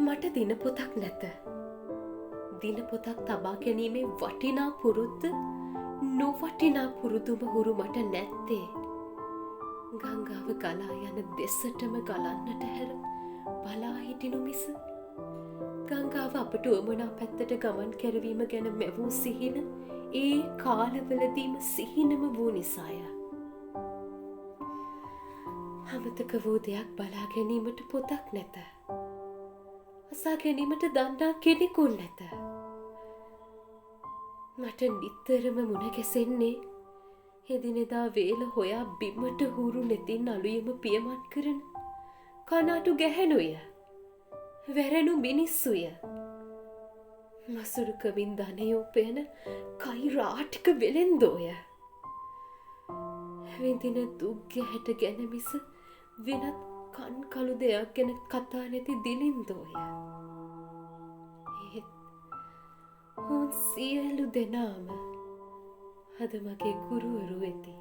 මට දිනපොතක් නැත. දිනපොතක් තබා ගැනීමේ වටිනා පුරුද්ද නොවටිනා පුරුදුම හුරු මට නැත්තේ. ගංගාව ගලා යන දෙසටම ගලන්නට හැර බලා හිටිනු මිස ගංගාව අපට උවමනා පැත්තට ගමන් කැරවීම ගැන මැවූ සිහින ඒ කාලවලදීම සිහිනම වූ නිසාය. අමතක වූ දෙයක් බලා ගැනීමට පොතක් නැත. අසා ගැනීමට දන්නා කෙනෙකුන් නැත. මට නිතරම මුණ ගැසෙන්නේ එදිනෙදා වේල හොයා බිමට හුරු නෙතින් අලුයම පියමන් කරන කනාටු ගැහැණුය, වැරෙනු මිනිස්සුය, මසුරුකමින් ධනයෝපයන කයිරාටික වෙළෙන්දෝය, විඳින දුක් ගැහැට ගැන මිස වෙනත් කන් කළු දෙයක් ගැන කතා නැති දිලින්දෝය. ඒත් ඔවුන් සියලු දෙනාම අද මගේ ගුරුවරු වෙති.